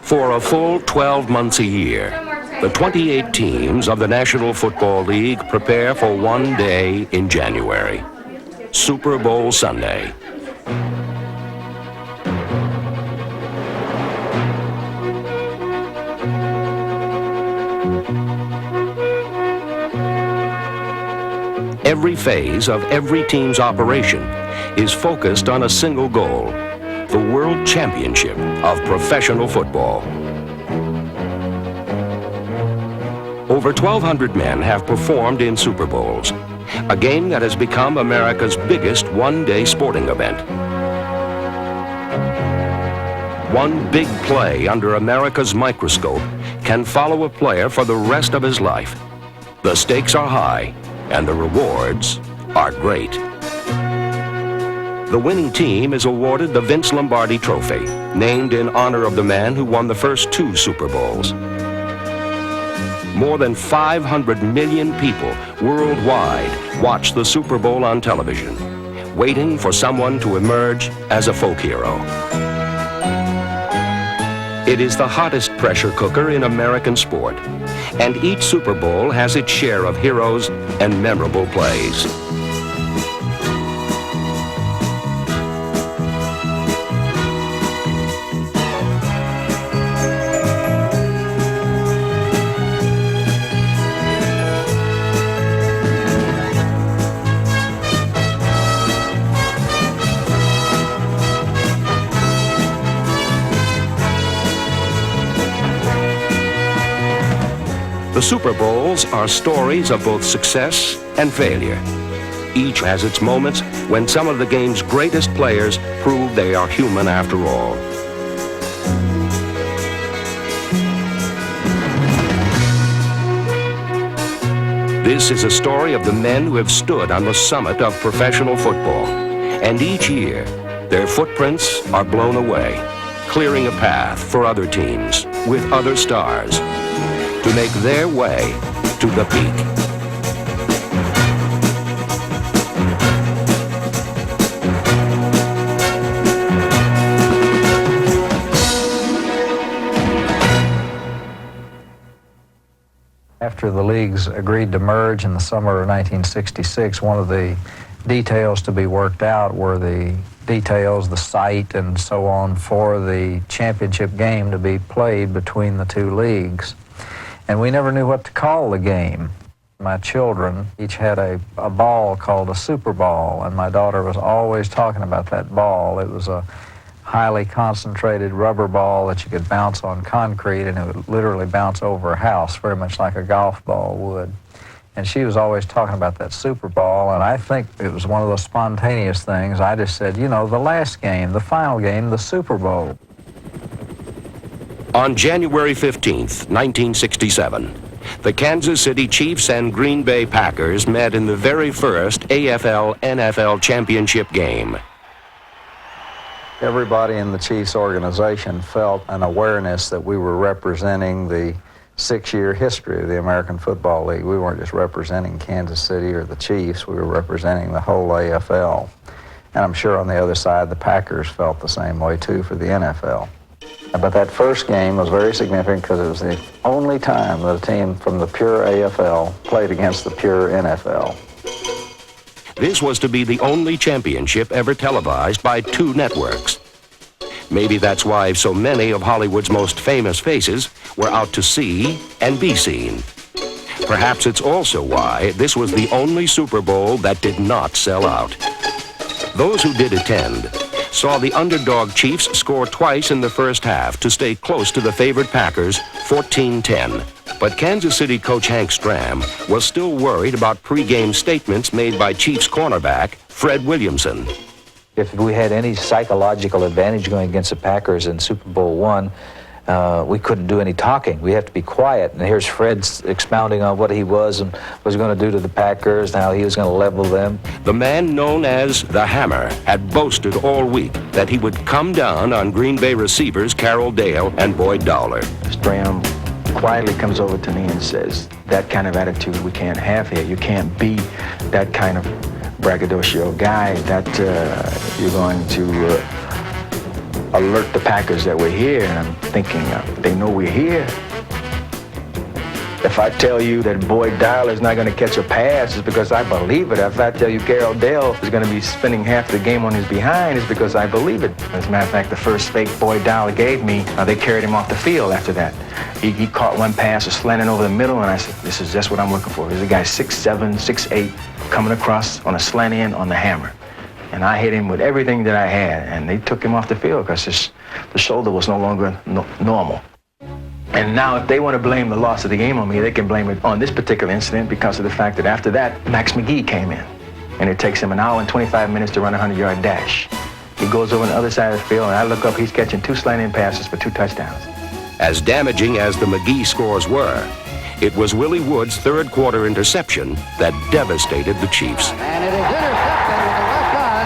For a full 12 months a year, the 28 teams of the National Football League prepare for one day in January, Super Bowl Sunday. Every phase of every team's operation is focused on a single goal, the World Championship of Professional Football. Over 1,200 men have performed in Super Bowls, a game that has become America's biggest one-day sporting event. One big play under America's microscope can follow a player for the rest of his life. The stakes are high, and the rewards are great. The winning team is awarded the Vince Lombardi Trophy, named in honor of the man who won the first 2 Super Bowls. More than 500 million people worldwide watch the Super Bowl on television, waiting for someone to emerge as a folk hero. It is the hottest pressure cooker in American sport, and each Super Bowl has its share of heroes and memorable plays. The Super Bowls are stories of both success and failure. Each has its moments when some of the game's greatest players prove they are human after all. This is a story of the men who have stood on the summit of professional football, and each year their footprints are blown away, clearing a path for other teams with other stars to make their way to the peak. After the leagues agreed to merge in the summer of 1966, one of the details to be worked out were the details, the site, and so on for the championship game to be played between the 2 leagues. And we never knew what to call the game. My children each had a ball called a Super Ball, and my daughter was always talking about that ball. It was a highly concentrated rubber ball that you could bounce on concrete, and it would literally bounce over a house, very much like a golf ball would. And she was always talking about that Super Ball, and I think it was one of those spontaneous things. I just said, you know, the last game, the final game, the Super Bowl. On January 15th, 1967, the Kansas City Chiefs and Green Bay Packers met in the very first AFL-NFL championship game. Everybody in the Chiefs organization felt an awareness that we were representing the 6-year history of the American Football League. We weren't just representing Kansas City or the Chiefs, we were representing the whole AFL. And I'm sure on the other side, the Packers felt the same way too for the NFL. But that first game was very significant because it was the only time that a team from the pure AFL played against the pure NFL. This was to be the only championship ever televised by 2 networks. Maybe that's why so many of Hollywood's most famous faces were out to see and be seen. Perhaps it's also why this was the only Super Bowl that did not sell out. Those who did attend saw the underdog Chiefs score twice in the first half to stay close to the favored Packers, 14-10. But Kansas City coach Hank Stram was still worried about pregame statements made by Chiefs cornerback Fred Williamson. If we had any psychological advantage going against the Packers in Super Bowl I, we couldn't do any talking. We have to be quiet. And here's Fred expounding on what he was and was going to do to the Packers, and how he was going to level them. The man known as the Hammer had boasted all week that he would come down on Green Bay receivers Carroll Dale and Boyd Dowler. Stram quietly comes over to me and says, that kind of attitude we can't have here. You can't be that kind of braggadocio guy that you're going to alert the Packers that we're here. And I'm thinking, they know we're here. If I tell you that Boyd Dowler is not going to catch a pass, it's because I believe it. If I tell you Garrell Dale is going to be spending half the game on his behind, it's because I believe it. As a matter of fact, the first fake Boyd Dowler gave me, they carried him off the field after that. He caught one pass, slanting over the middle, and I said, this is just what I'm looking for. There's a guy 6'7", 6'8", coming across on a slant end on the hammer. And I hit him with everything that I had, and they took him off the field because the shoulder was no longer normal. And now if they want to blame the loss of the game on me, they can blame it on this particular incident because of the fact that after that, Max McGee came in. And it takes him an hour and 25 minutes to run a 100-yard dash. He goes over on the other side of the field, and I look up, he's catching 2 slant-in passes for 2 touchdowns. As damaging as the McGee scores were, it was Willie Wood's third-quarter interception that devastated the Chiefs. And it is intercepted with the left on.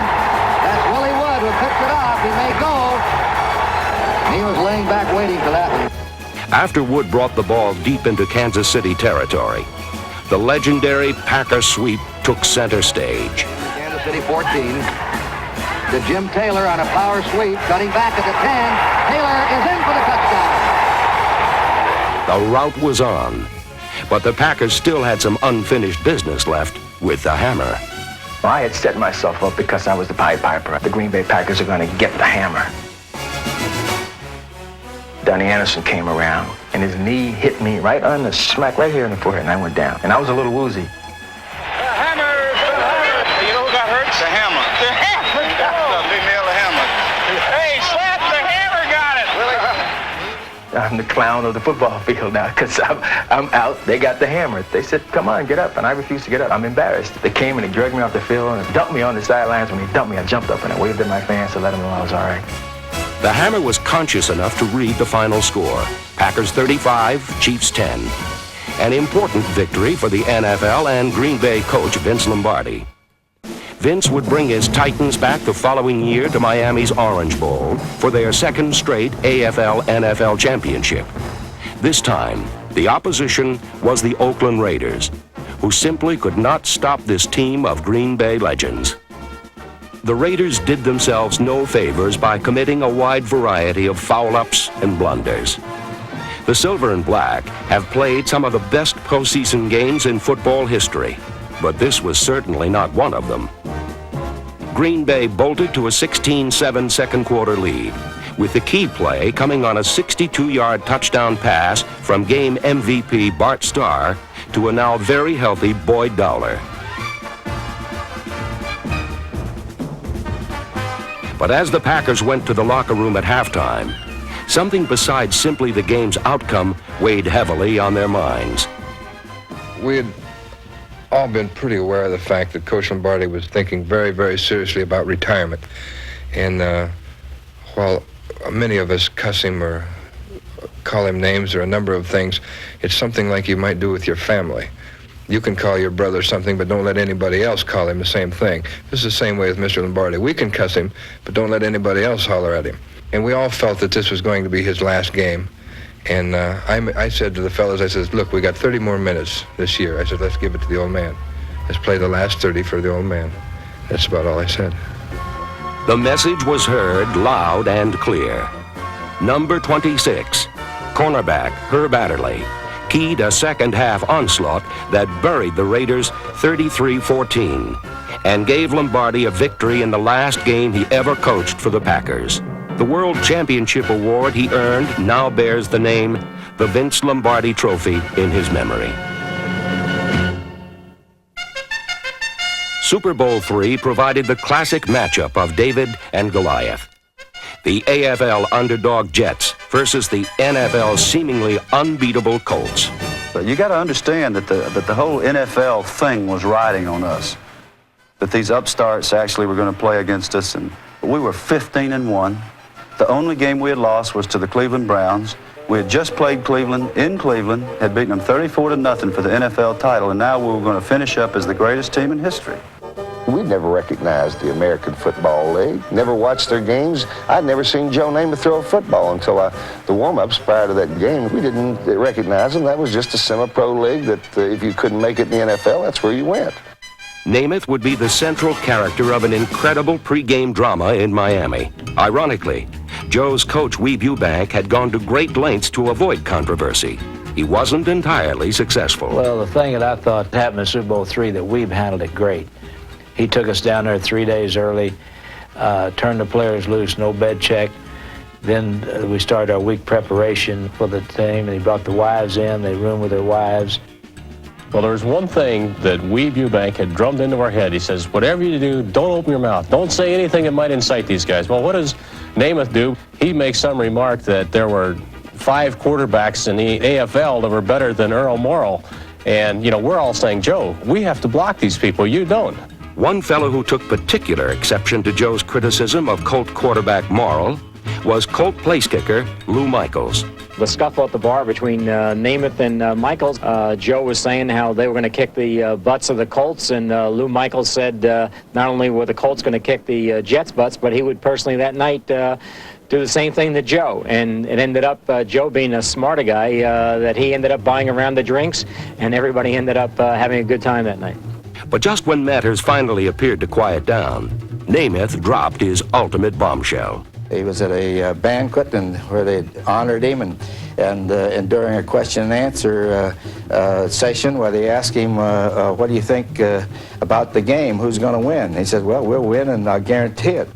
That's Willie Wood who picks it off. He may go. He was laying back waiting for that one. After Wood brought the ball deep into Kansas City territory, the legendary Packer sweep took center stage. Kansas City 14. To Jim Taylor on a power sweep, cutting back at the 10. Taylor is in for the touchdown. The rout was on, but the Packers still had some unfinished business left with the hammer. I had set myself up because I was the Pied Piper. The Green Bay Packers are going to get the hammer. Donnie Anderson came around, and his knee hit me right on the smack right here in the forehead, and I went down. And I was a little woozy. The hammer! You know who got hurt? The hammer. The hammer! They nailed the hammer. Hey, Slap, the hammer got it! Really? I'm the clown of the football field now because I'm out. They got the hammer. They said, come on, get up. And I refused to get up. I'm embarrassed. They came and they dragged me off the field and dumped me on the sidelines. When they dumped me, I jumped up and I waved at my fans to let them know I was all right. The hammer was conscious enough to read the final score. Packers 35, Chiefs 10. An important victory for the NFL and Green Bay coach Vince Lombardi. Vince would bring his Titans back the following year to Miami's Orange Bowl for their second straight AFL-NFL championship. This time, the opposition was the Oakland Raiders, who simply could not stop this team of Green Bay legends. The Raiders did themselves no favors by committing a wide variety of foul-ups and blunders. The Silver and Black have played some of the best postseason games in football history, but this was certainly not one of them. Green Bay bolted to a 16-7 second-quarter lead, with the key play coming on a 62-yard touchdown pass from game MVP Bart Starr to a now very healthy Boyd Dowler. But as the Packers went to the locker room at halftime, something besides simply the game's outcome weighed heavily on their minds. We had all been pretty aware of the fact that Coach Lombardi was thinking very, very seriously about retirement. And while many of us cuss him or call him names or a number of things, it's something like you might do with your family. You can call your brother something, but don't let anybody else call him the same thing. This is the same way with Mr. Lombardi. We can cuss him, but don't let anybody else holler at him. And we all felt that this was going to be his last game. And I said to the fellas, I said, look, we got 30 more minutes this year. I said, let's give it to the old man. Let's play the last 30 for the old man. That's about all I said. The message was heard loud and clear. Number 26, cornerback Herb Adderley, keyed a second-half onslaught that buried the Raiders 33-14 and gave Lombardi a victory in the last game he ever coached for the Packers. The World Championship award he earned now bears the name, the Vince Lombardi Trophy, in his memory. Super Bowl III provided the classic matchup of David and Goliath. The AFL underdog Jets versus the NFL seemingly unbeatable Colts. But you got to understand that the whole NFL thing was riding on us. That these upstarts actually were going to play against us, and we were 15-1. The only game we had lost was to the Cleveland Browns. We had just played Cleveland in Cleveland, had beaten them 34-0 for the NFL title, and now we were going to finish up as the greatest team in history. We never recognized the American Football League, never watched their games. I'd never seen Joe Namath throw a football until the warm-ups prior to that game. We didn't recognize them. That was just a semi-pro league that if you couldn't make it in the NFL, that's where you went. Namath would be the central character of an incredible pregame drama in Miami. Ironically, Joe's coach, Weeb Ewbank, had gone to great lengths to avoid controversy. He wasn't entirely successful. Well, the thing that I thought happened in Super Bowl III, that Weeb handled it great. He took us down there 3 days early, turned the players loose, no bed check. Then we started our week preparation for the team, and he brought the wives in. They roomed with their wives. Well, there's one thing that Weeb Ewbank had drummed into our head. He says, whatever you do, don't open your mouth. Don't say anything that might incite these guys. Well, what does Namath do? He makes some remark that there were 5 quarterbacks in the AFL that were better than Earl Morrall. And, you know, we're all saying, Joe, we have to block these people. You don't. One fellow who took particular exception to Joe's criticism of Colt quarterback Morrall was Colt place kicker Lou Michaels. The scuffle at the bar between Namath and Michaels, Joe was saying how they were going to kick the butts of the Colts, and Lou Michaels said not only were the Colts going to kick the Jets' butts, but he would personally that night do the same thing to Joe. And it ended up Joe being a smarter guy, that he ended up buying around the drinks, and everybody ended up having a good time that night. But just when matters finally appeared to quiet down, Namath dropped his ultimate bombshell. He was at a banquet and where they honored him, and during a question and answer session where they asked him, what do you think about the game, who's going to win? He said, well, we'll win and I guarantee it.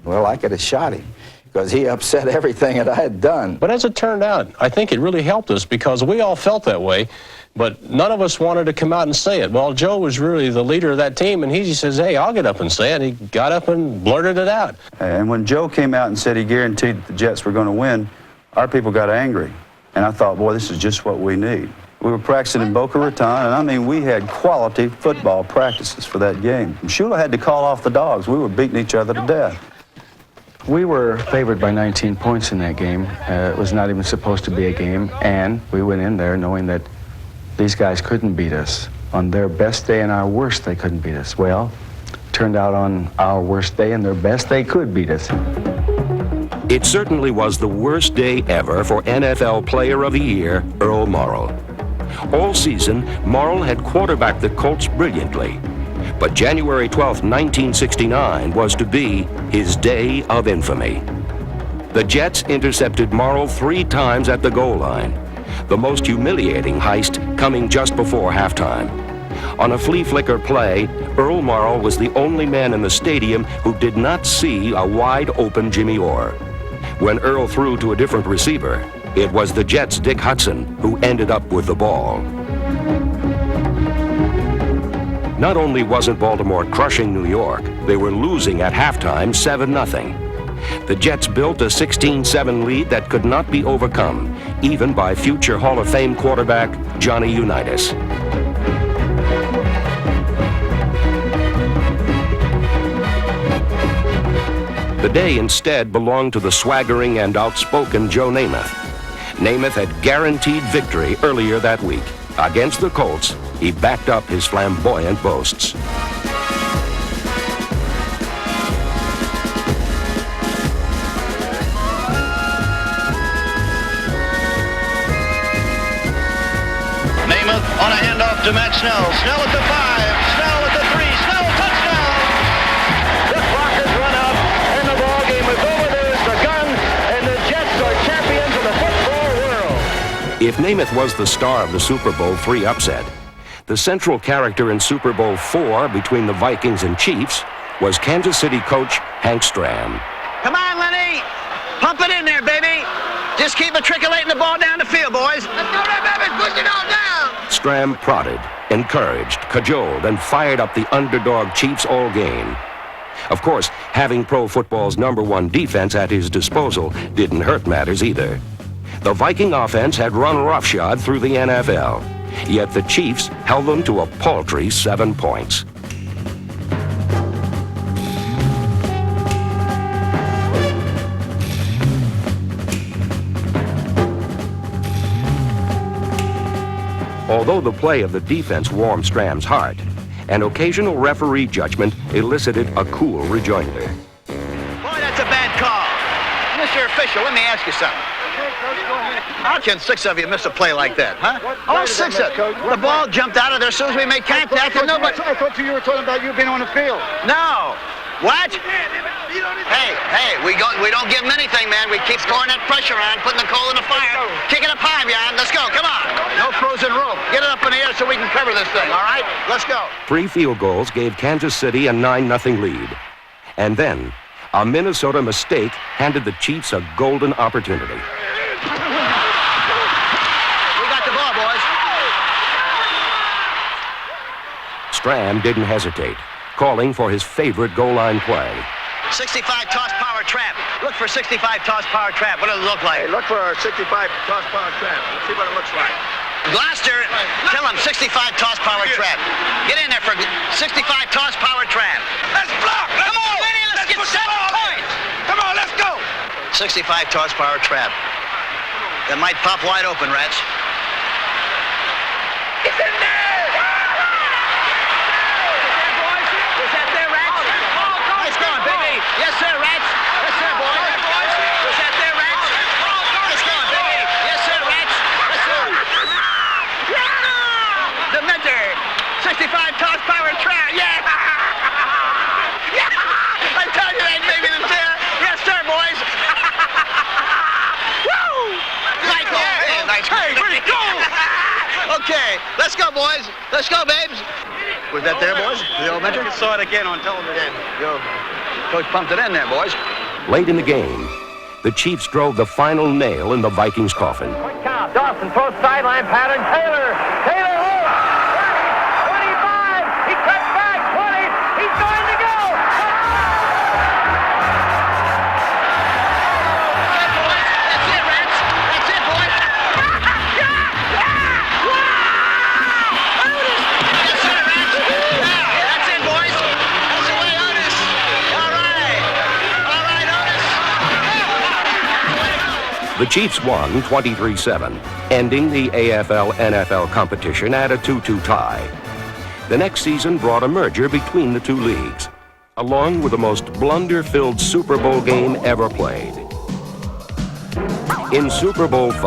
Well, I could have shot him because he upset everything that I had done. But as it turned out, I think it really helped us because we all felt that way, but none of us wanted to come out and say it. Well, Joe was really the leader of that team, and he just says, hey, I'll get up and say it. He got up and blurted it out. And when Joe came out and said he guaranteed that the Jets were going to win, our people got angry. And I thought, boy, this is just what we need. We were practicing in Boca Raton, and I mean, we had quality football practices for that game. Shula had to call off the dogs. We were beating each other to death. We were favored by 19 points in that game. It was not even supposed to be a game, and we went in there knowing that these guys couldn't beat us. On their best day and our worst, they couldn't beat us. Well, turned out on our worst day and their best, they could beat us. It certainly was the worst day ever for NFL Player of the Year, Earl Morrall. All season, Morrall had quarterbacked the Colts brilliantly. But January 12, 1969 was to be his day of infamy. The Jets intercepted Morrall 3 times at the goal line, the most humiliating heist coming just before halftime. On a flea flicker play, Earl Morrall was the only man in the stadium who did not see a wide-open Jimmy Orr. When Earl threw to a different receiver, it was the Jets' Dick Hudson who ended up with the ball. Not only wasn't Baltimore crushing New York, they were losing at halftime 7-0. The Jets built a 16-7 lead that could not be overcome, even by future Hall of Fame quarterback Johnny Unitas. The day instead belonged to the swaggering and outspoken Joe Namath. Namath had guaranteed victory earlier that week. Against the Colts, he backed up his flamboyant boasts. Namath on a handoff to Matt Snell. Snell at the 5. Snell at the 3. Snell, touchdown! The clock has run out, and the ball game is over. There's the gun, and the Jets are champions of the football world. If Namath was the star of the Super Bowl III upset, the central character in Super Bowl IV between the Vikings and Chiefs was Kansas City coach Hank Stram. Come on, Lenny. Pump it in there, baby. Just keep matriculating the ball down the field, boys. Let's go there, baby. Push it all down. Stram prodded, encouraged, cajoled, and fired up the underdog Chiefs all game. Of course, having pro football's #1 defense at his disposal didn't hurt matters either. The Viking offense had run roughshod through the NFL, yet the Chiefs held them to a paltry 7 points. Although the play of the defense warmed Stram's heart, an occasional referee judgment elicited a cool rejoinder. Boy, that's a bad call. Mr. Official, let me ask you something. How can 6 of you miss a play like that, huh? All 6 of you. The ball jumped out of there as soon as we made contact, and nobody... I thought you were talking about you being on the field. No. What? Hey, we don't give them anything, man. We keep throwing that pressure on, putting the coal in the fire. Kick it up high, Jan. Let's go. Come on. No frozen rope. Get it up in the air so we can cover this thing, all right? Let's go. 3 field goals gave Kansas City a 9-0 lead. And then, a Minnesota mistake handed the Chiefs a golden opportunity. We got the ball, boys. Stram didn't hesitate, calling for his favorite goal line play. 65 toss power trap. Look for 65 toss power trap. What does it look like? Hey, look for a 65 toss power trap. Let's see what it looks like. Gloucester, tell him 65 toss power trap. Get in there for 65 toss power trap. Let's block. Come on, let's get 7 points. Come on, let's go. 65 toss power trap. That might pop wide open, Rats. It's in there. Is that there, Rats? Nice going, baby. Yes, sir, Rats. Yes, sir, boys. Is that there, Rats? Nice going, baby. Yes, sir, Rats. Yes, sir. The mentor. 65 toss power trap. Yeah. I tell you that, baby, that's there. Yes, sir, boys. Woo! Nice goal. Nice goal. Hey, pretty cool. Okay, let's go, boys. Let's go, babes. Was that there, boys? The old mentor? You saw it again on television. Yo, Coach pumped it in there, boys. Late in the game, the Chiefs drove the final nail in the Vikings' coffin. Quick count. Dawson throws sideline pattern. Taylor holds. 25. He cuts back. 20. He's going to go. That's it, Rats. That's it, boys. Yes, sir, Rats. Yeah, that's it, boys. That's the way, Otis. All right. All right, Otis. The Chiefs won 23-7, ending the AFL-NFL competition at a 2-2 tie. The next season brought a merger between the two leagues, along with the most blunder-filled Super Bowl game ever played. In Super Bowl V,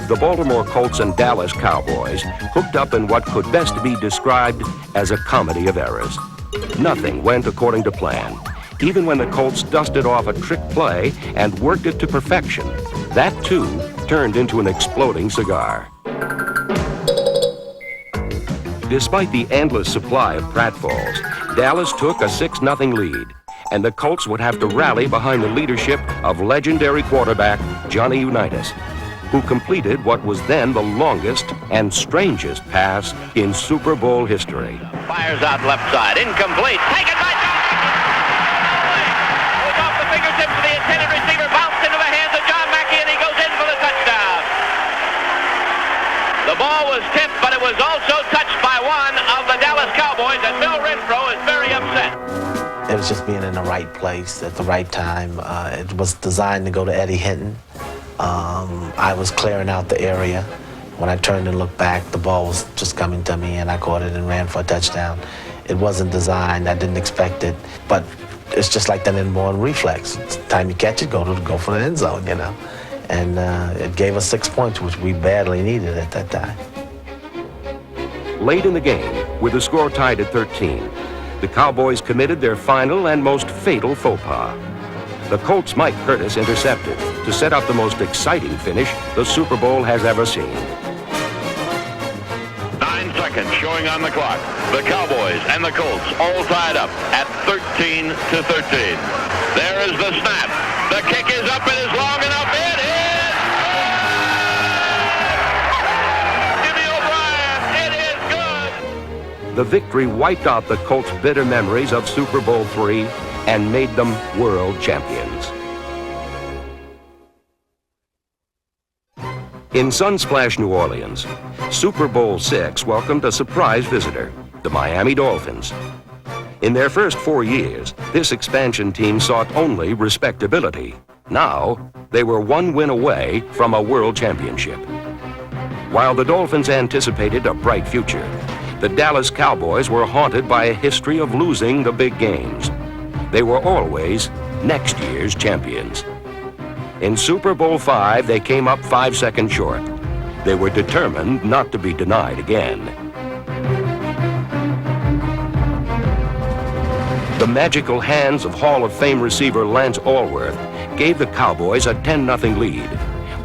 the Baltimore Colts and Dallas Cowboys hooked up in what could best be described as a comedy of errors. Nothing went according to plan. Even when the Colts dusted off a trick play and worked it to perfection, that too turned into an exploding cigar. Despite the endless supply of pratfalls, Dallas took a 6-0 lead, and the Colts would have to rally behind the leadership of legendary quarterback Johnny Unitas, who completed what was then the longest and strangest pass in Super Bowl history. Fires out left side. Incomplete. Taken by Johnson. It was off the fingertips of the intended receiver. Bounced into the hands of John Mackey, and he goes in for the touchdown. The ball was tipped, but it was also touched by one of the Dallas Cowboys, and Bill Renfro is very upset. It was just being in the right place at the right time. It was designed to go to Eddie Hinton. I was clearing out the area. When I turned and looked back, the ball was just coming to me, and I caught it and ran for a touchdown. It wasn't designed. I didn't expect it. But it's just like that inborn reflex. It's the time you catch it, go for the end zone, you know. And it gave us 6 points, which we badly needed at that time. Late in the game, with the score tied at 13, the Cowboys committed their final and most fatal faux pas. The Colts' Mike Curtis intercepted to set up the most exciting finish the Super Bowl has ever seen. 9 seconds showing on the clock. The Cowboys and the Colts all tied up at 13-13. There is the snap. The kick is up. It is long enough. It is Jimmy O'Brien. It is good. The victory wiped out the Colts' bitter memories of Super Bowl III and made them world champions. In Sunsplash, New Orleans, Super Bowl VI welcomed a surprise visitor, the Miami Dolphins. In their first 4 years, this expansion team sought only respectability. Now, they were one win away from a world championship. While the Dolphins anticipated a bright future, the Dallas Cowboys were haunted by a history of losing the big games. They were always next year's champions. In Super Bowl V, they came up 5 seconds short. They were determined not to be denied again. The magical hands of Hall of Fame receiver Lance Allworth gave the Cowboys a 10-0 lead,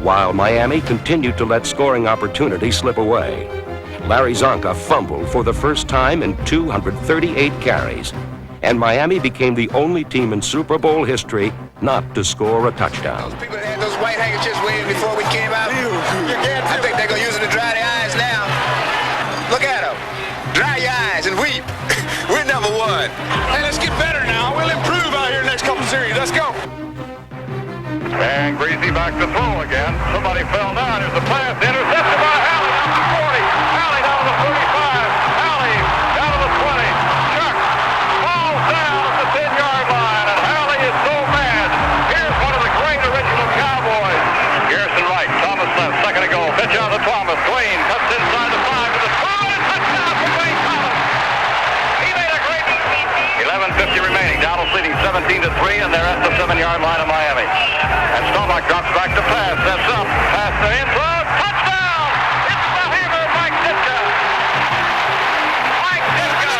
while Miami continued to let scoring opportunities slip away. Larry Zonka fumbled for the first time in 238 carries, and Miami became the only team in Super Bowl history not to score a touchdown. Those people that had those white handkerchiefs waving before we came out, I think they're going to use it to dry their eyes now. Look at them. Dry your eyes and weep. We're number one. Hey, let's get better now. We'll improve out here next couple series. Let's go. And Greasy back to throw again. Somebody fell down. There's a pass intercepted by Halley down to the 40. Halley down to the 35. Halley down to the 20. Chuck falls down at the 10-yard line. And Halley is so mad. Here's one of the great original Cowboys. Garrison right. Thomas left. Second to go. Pitch out to Thomas. Dwayne cuts inside the 5 to the 12. And touchdown for Dwayne Thomas. He made a great 11:50 remaining. Dallas leading 17-3, and they're at the 7-yard line of Miami. And Staubach drops back to pass. That's up. Pass to end zone. Touchdown! It's the Hammer, Mike Ditka. Mike Ditka.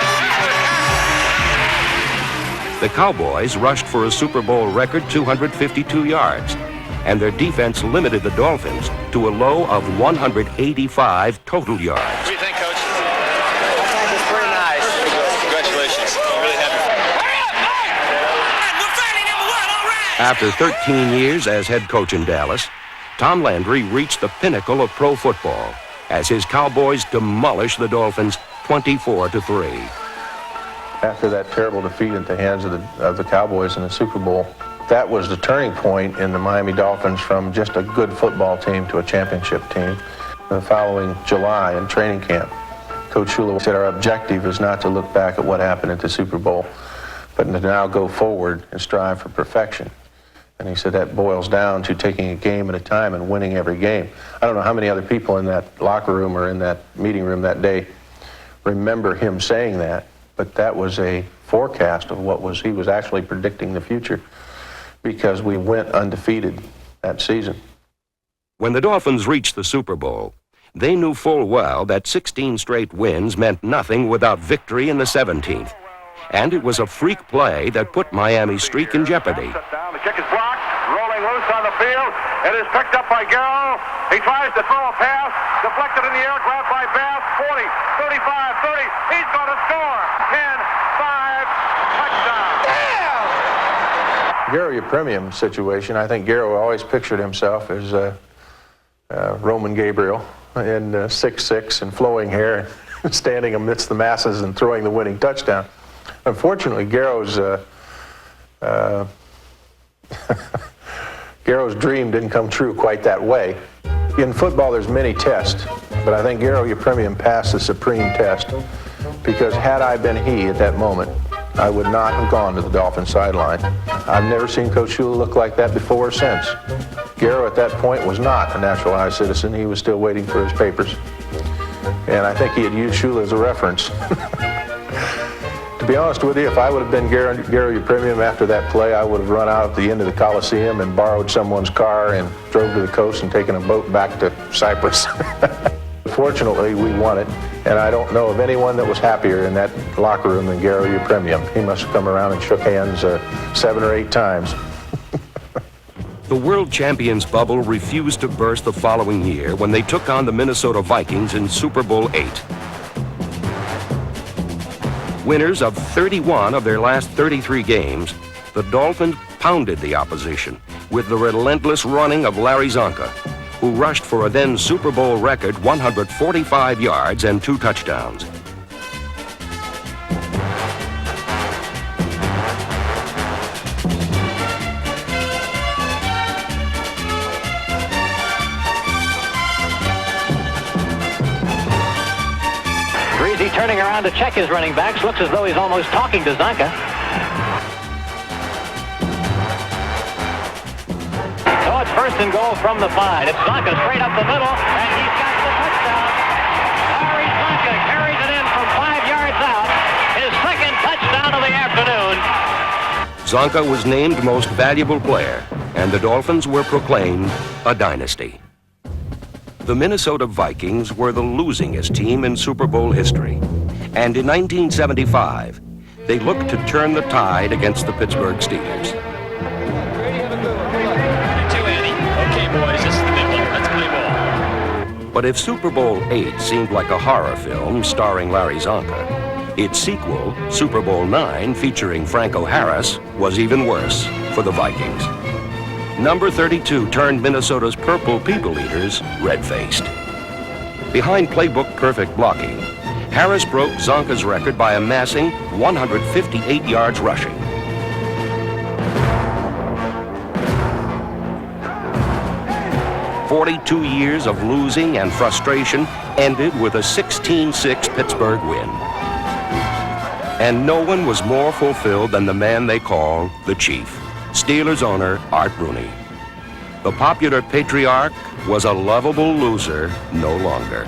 The Cowboys rushed for a Super Bowl record 252 yards, and their defense limited the Dolphins to a low of 185 total yards. What do you think, Coach? I think it's pretty nice. Congratulations. I'm really happy. After 13 years as head coach in Dallas, Tom Landry reached the pinnacle of pro football as his Cowboys demolished the Dolphins 24-3. After that terrible defeat at the hands of the Cowboys in the Super Bowl, that was the turning point in the Miami Dolphins from just a good football team to a championship team. The following July in training camp, Coach Shula said our objective is not to look back at what happened at the Super Bowl, but to now go forward and strive for perfection. And he said that boils down to taking a game at a time and winning every game. I don't know how many other people in that locker room or in that meeting room that day remember him saying that, but that was a forecast of he was actually predicting the future, because we went undefeated that season. When the Dolphins reached the Super Bowl, they knew full well that 16 straight wins meant nothing without victory in the 17th. And it was a freak play that put Miami's streak in jeopardy. The kick is blocked, rolling loose on the field. It is picked up by Garrow. He tries to throw a pass, deflected in the air, grabbed by Bass. 40, 35, 30. He's going to score. 10, 5, touchdown. Garrow Premium situation, I think Garrow always pictured himself as Roman Gabriel in 6'6" and flowing hair, standing amidst the masses and throwing the winning touchdown. Unfortunately, Garrow's dream didn't come true quite that way. In football, there's many tests, but I think Garrow Premium passed the supreme test, because had I been he at that moment, I would not have gone to the Dolphins sideline. I've never seen Coach Shula look like that before or since. Garrow at that point was not a naturalized citizen. He was still waiting for his papers. And I think he had used Shula as a reference. To be honest with you, if I would have been Garrow Premium after that play, I would have run out at the end of the Coliseum and borrowed someone's car and drove to the coast and taken a boat back to Cyprus. Fortunately, we won it, and I don't know of anyone that was happier in that locker room than Garrow Premium. He must have come around and shook hands 7 or 8 times. The world champions bubble refused to burst the following year when they took on the Minnesota Vikings in Super Bowl XXIII. Winners of 31 of their last 33 games, the Dolphins pounded the opposition with the relentless running of Larry Zonka, who rushed for a then Super Bowl record 145 yards and 2 touchdowns. Greasy turning around to check his running backs. Looks as though he's almost talking to Zonka. So it's first and goal from the 5. It's Zonka straight up the middle, and he's got the touchdown. Larry Zonka carries it in from 5 yards out. His second touchdown of the afternoon. Zonka was named most valuable player, and the Dolphins were proclaimed a dynasty. The Minnesota Vikings were the losingest team in Super Bowl history. And in 1975, they looked to turn the tide against the Pittsburgh Steelers. Okay, boys, this is the big one. Let's play ball. But if Super Bowl XXIII seemed like a horror film starring Larry Zonka, its sequel, Super Bowl IX, featuring Franco Harris, was even worse for the Vikings. Number 32 turned Minnesota's Purple People Eaters red-faced. Behind playbook perfect blocking, Harris broke Zonka's record by amassing 158 yards rushing. "42 years of losing and frustration ended with a 16-6 Pittsburgh win. And no one was more fulfilled than the man they call the Chief, Steelers owner Art Rooney. The popular patriarch was a lovable loser no longer.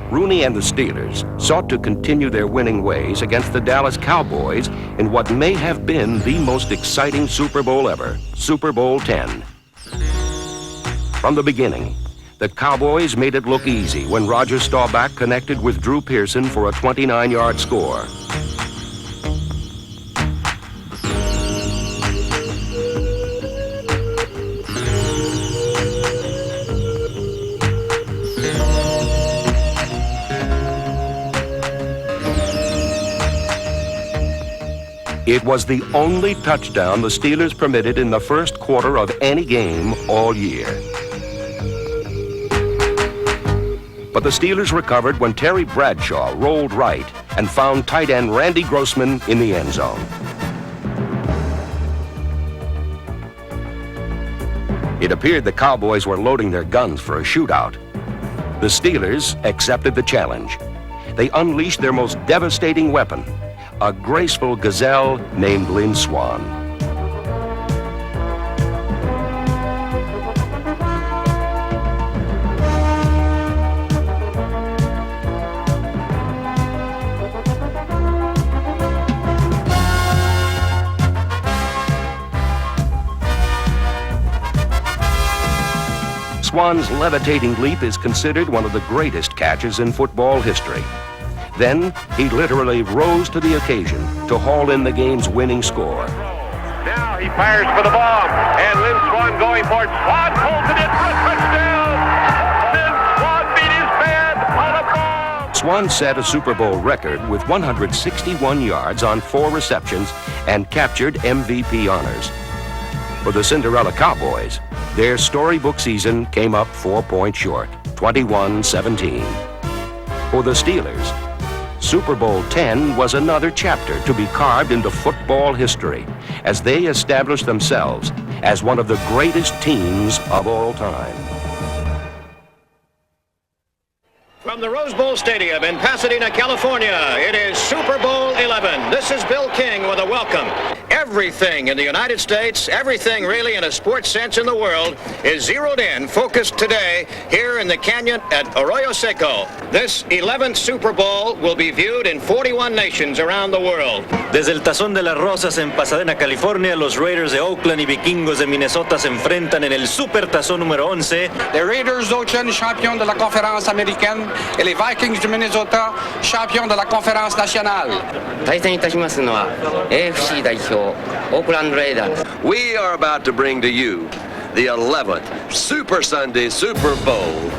Rooney and the Steelers sought to continue their winning ways against the Dallas Cowboys in what may have been the most exciting Super Bowl ever, Super Bowl X. From the beginning, the Cowboys made it look easy when Roger Staubach connected with Drew Pearson for a 29-yard score. It was the only touchdown the Steelers permitted in the first quarter of any game all year. But the Steelers recovered when Terry Bradshaw rolled right and found tight end Randy Grossman in the end zone. It appeared the Cowboys were loading their guns for a shootout. The Steelers accepted the challenge. They unleashed their most devastating weapon, a graceful gazelle named Lynn Swann. Swann's levitating leap is considered one of the greatest catches in football history. Then, he literally rose to the occasion to haul in the game's winning score. Now he fires for the bomb, and Lynn Swann going for it. Swann pulls it in for a touchdown. Lynn Swann beat his man on a bomb. Swann set a Super Bowl record with 161 yards on 4 receptions and captured MVP honors. For the Cinderella Cowboys, their storybook season came up 4 points short, 21-17. For the Steelers, Super Bowl X was another chapter to be carved into football history as they established themselves as one of the greatest teams of all time. From the Rose Bowl Stadium in Pasadena, California, it is Super Bowl XI. This is Bill King with a welcome. Everything in the United States, everything really in a sports sense in the world, is zeroed in, focused today here in the canyon at Arroyo Seco. This 11th Super Bowl will be viewed in 41 nations around the world. Desde el Tazón de las Rosas en Pasadena, California, los Raiders de Oakland y Vikingos de Minnesota se enfrentan en el Super Tazón número 11. Les Raiders d'Oakland, champions de la conférence américaine, et les Vikings du Minnesota, champions de la conférence nationale. 対戦いたしますのは AFC 代表オークランドレイダーズ。 We are about to bring to you the 11th Super Sunday Super Bowl.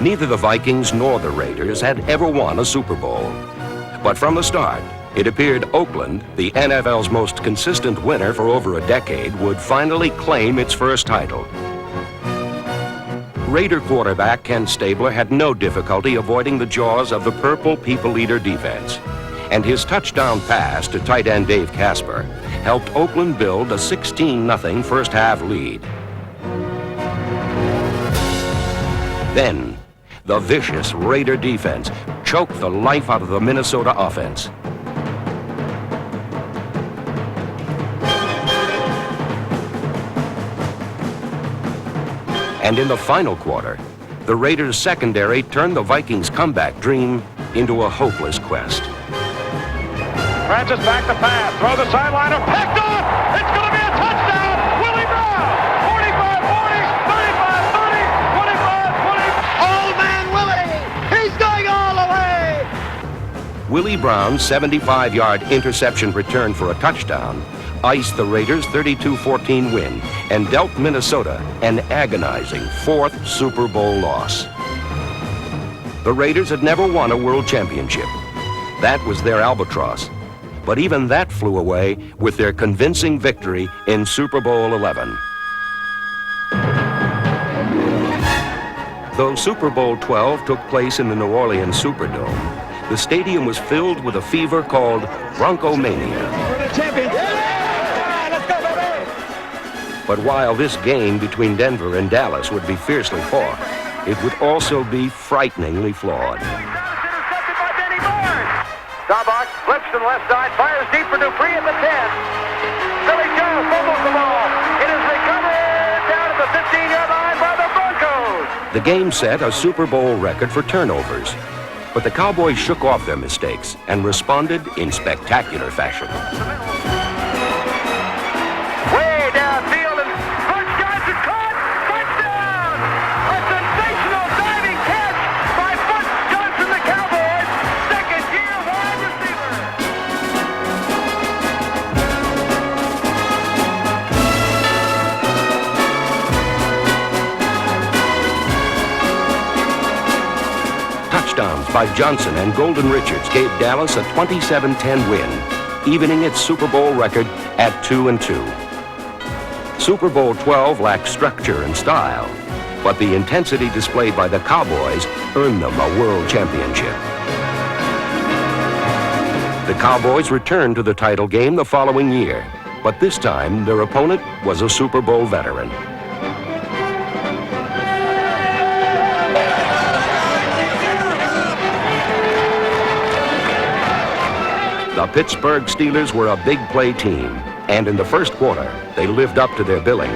Neither the Vikings nor the Raiders had ever won a Super Bowl. But from the start, it appeared Oakland, the NFL's most consistent winner for over a decade, would finally claim its first title. Raider quarterback Ken Stabler had no difficulty avoiding the jaws of the Purple People Eater defense. And his touchdown pass to tight end Dave Casper helped Oakland build a 16-0 first-half lead. Then, the vicious Raider defense choked the life out of the Minnesota offense. And in the final quarter, the Raiders' secondary turned the Vikings' comeback dream into a hopeless quest. Francis back to pass, throw the sideliner, picked off! It's going to be a touchdown! Willie Brown! 45-40, 35-30, 25-20. Old man Willie! He's going all the way! Willie Brown's 75-yard interception return for a touchdown iced the Raiders' 32-14 win and dealt Minnesota an agonizing fourth Super Bowl loss. The Raiders had never won a world championship. That was their albatross. But even that flew away with their convincing victory in Super Bowl XI. Though Super Bowl XII took place in the New Orleans Superdome, the stadium was filled with a fever called Broncomania. But while this game between Denver and Dallas would be fiercely fought, it would also be frighteningly flawed. Staubach flips to the left side, fires deep for Dupree at the 10. Billy Joe fumbles the ball. It is recovered down at the 15-yard line by the Broncos. The game set a Super Bowl record for turnovers, but the Cowboys shook off their mistakes and responded in spectacular fashion. Way downfield, and Butch Johnson caught. Touchdown! A sensational diving catch by Butch Johnson, the Cowboys. Second-year wide receiver. Touchdowns by Johnson and Golden Richards gave Dallas a 27-10 win, evening its Super Bowl record at 2-2. Super Bowl XII lacked structure and style, but the intensity displayed by the Cowboys earned them a world championship. The Cowboys returned to the title game the following year, but this time their opponent was a Super Bowl veteran. The Pittsburgh Steelers were a big play team, and in the first quarter, they lived up to their billing.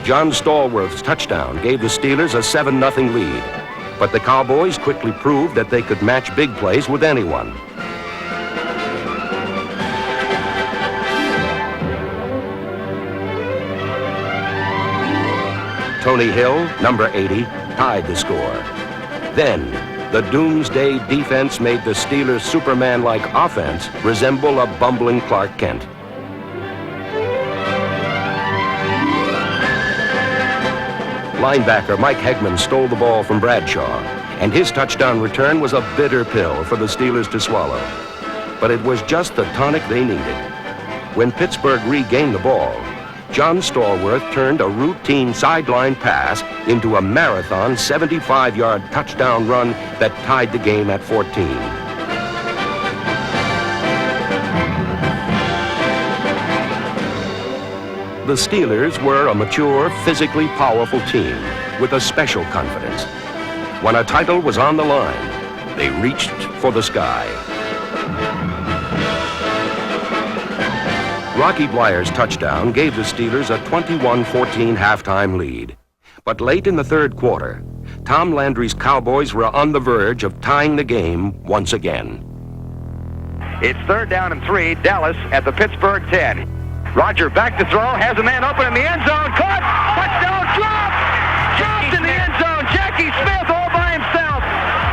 John Stallworth's touchdown gave the Steelers a 7-0 lead, but the Cowboys quickly proved that they could match big plays with anyone. Tony Hill, number 80, tied the score. Then, the doomsday defense made the Steelers' Superman-like offense resemble a bumbling Clark Kent. Linebacker Mike Hegman stole the ball from Bradshaw, and his touchdown return was a bitter pill for the Steelers to swallow. But it was just the tonic they needed. When Pittsburgh regained the ball, John Stallworth turned a routine sideline pass into a marathon 75-yard touchdown run that tied the game at 14. The Steelers were a mature, physically powerful team with a special confidence. When a title was on the line, they reached for the sky. Rocky Blyer's touchdown gave the Steelers a 21-14 halftime lead. But late in the third quarter, Tom Landry's Cowboys were on the verge of tying the game once again. It's 3rd down and 3, Dallas at the Pittsburgh 10. Roger back to throw, has a man open in the end zone, caught, touchdown, dropped in the end zone, Jackie Smith all by himself.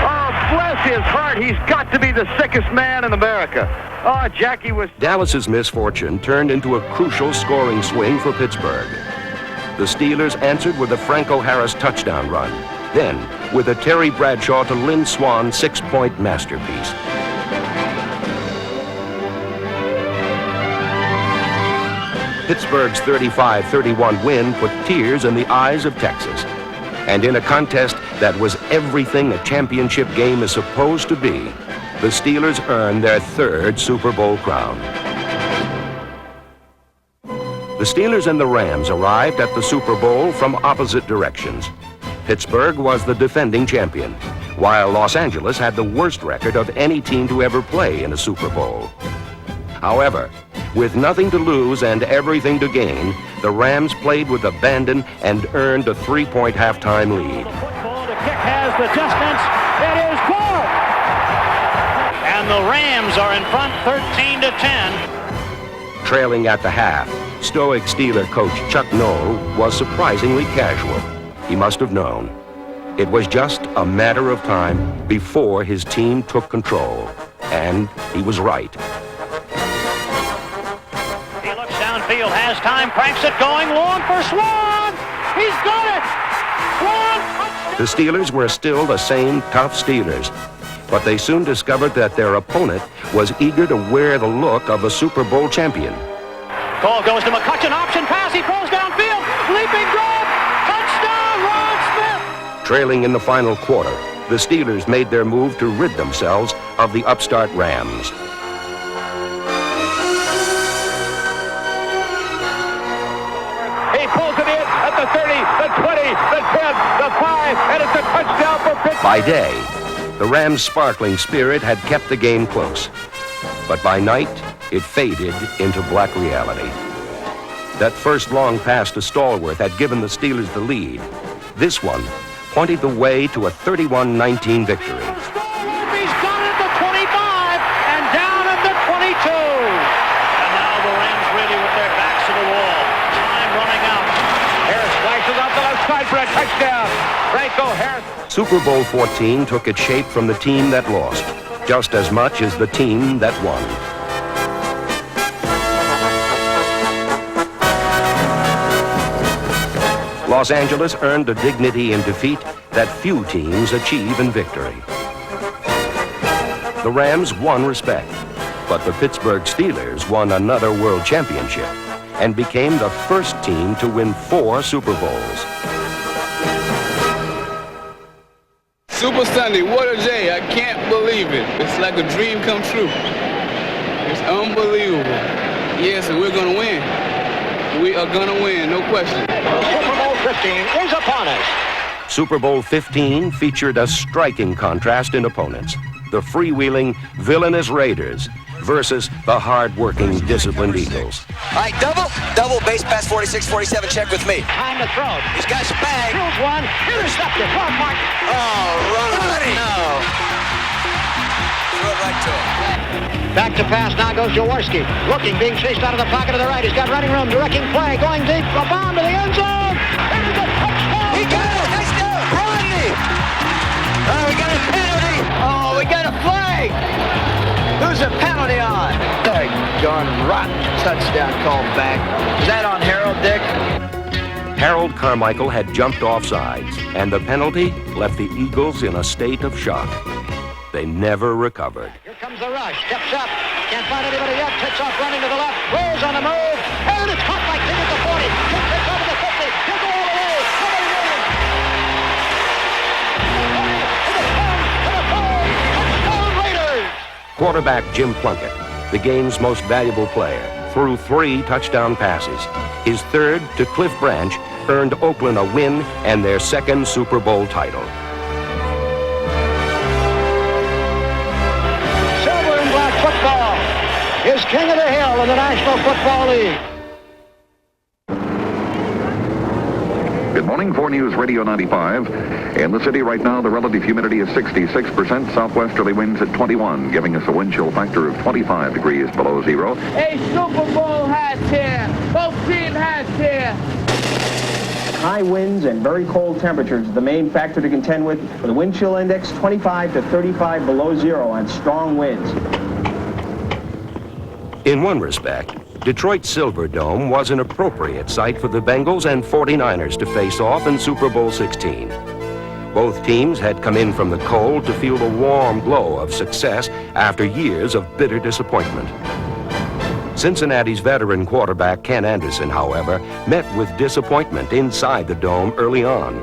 Oh, bless his heart, he's got to be the sickest man in America. Oh, Jackie was... Dallas's misfortune turned into a crucial scoring swing for Pittsburgh. The Steelers answered with a Franco Harris touchdown run, then with a Terry Bradshaw to Lynn Swann 6-point masterpiece. Pittsburgh's 35-31 win put tears in the eyes of Texas. And in a contest that was everything a championship game is supposed to be, the Steelers earned their 3rd Super Bowl crown. The Steelers and the Rams arrived at the Super Bowl from opposite directions. Pittsburgh was the defending champion, while Los Angeles had the worst record of any team to ever play in a Super Bowl. However, with nothing to lose and everything to gain, the Rams played with abandon and earned a 3-point halftime lead. The kick has the distance. It is good. And the Rams are in front 13-10. Trailing at the half, stoic Steeler coach Chuck Noll was surprisingly casual. He must have known. It was just a matter of time before his team took control. And he was right. He looks downfield, has time, cranks it, going long for Swann. He's got it. Swann. The Steelers were still the same tough Steelers, but they soon discovered that their opponent was eager to wear the look of a Super Bowl champion. Cole goes to McCutcheon, option pass, he throws downfield, leaping grab, touchdown, Ron Smith! Trailing in the final quarter, the Steelers made their move to rid themselves of the upstart Rams. He pulls it in at the 30, the 20, the 10, the 5, and it's a touchdown for Pittsburgh. By day, the Rams' sparkling spirit had kept the game close. But by night, it faded into black reality. That first long pass to Stallworth had given the Steelers the lead. This one pointed the way to a 31-19 victory. He's got it at the 25 and down at the 22. And now the Rams ready with their backs to the wall. Time running out. Harris flashes out the left side for a touchdown. Franco Harris. Super Bowl XIV took its shape from the team that lost, just as much as the team that won. Los Angeles earned a dignity in defeat that few teams achieve in victory. The Rams won respect, but the Pittsburgh Steelers won another world championship and became the first team to win 4 Super Bowls. Super Sunday, what a day. I can't believe it. It's like a dream come true. It's unbelievable. Yes, and we're going to win. We are going to win, no question. Super Bowl 15 is upon us. Super Bowl XV featured a striking contrast in opponents. The freewheeling, villainous Raiders versus the hard-working, disciplined Eagles. All right, double, base pass 46, 47, check with me. Time to throw. He's got his bag. Throws one, intercepted. Run, Mark. Oh, run. No. Throw it right to him. Back to pass, now goes Jaworski. Looking, being chased out of the pocket to the right. He's got running room, directing play, going deep, a bomb to the end zone. And it's a touchdown. He got it. Touchdown. Rodney. Oh, we got a penalty. Oh, we got a flag. Who's the penalty on? Darn rotten touchdown called back. Is that on Harold, Dick? Harold Carmichael had jumped offsides, and the penalty left the Eagles in a state of shock. They never recovered. Here comes the rush, steps up, can't find anybody yet, takes off running to the left, rolls on the move, and it's caught by King at the 40, takes over the 50, he'll go all the way, nobody running. Quarterback Jim Plunkett, the game's most valuable player, threw 3 touchdown passes. His third to Cliff Branch earned Oakland a win and their second Super Bowl title. Silver and black football is king of the hill in the National Football League. Good morning, 4 News Radio 95. In the city right now, the relative humidity is 66%, southwesterly winds at 21, giving us a wind chill factor of 25 degrees below zero. A Super Bowl has here. Both teams has here. High winds and very cold temperatures are the main factor to contend with a wind chill index 25 to 35 below zero on strong winds. In one respect, Detroit's Silverdome was an appropriate site for the Bengals and 49ers to face off in Super Bowl XVI. Both teams had come in from the cold to feel the warm glow of success after years of bitter disappointment. Cincinnati's veteran quarterback Ken Anderson, however, met with disappointment inside the dome early on.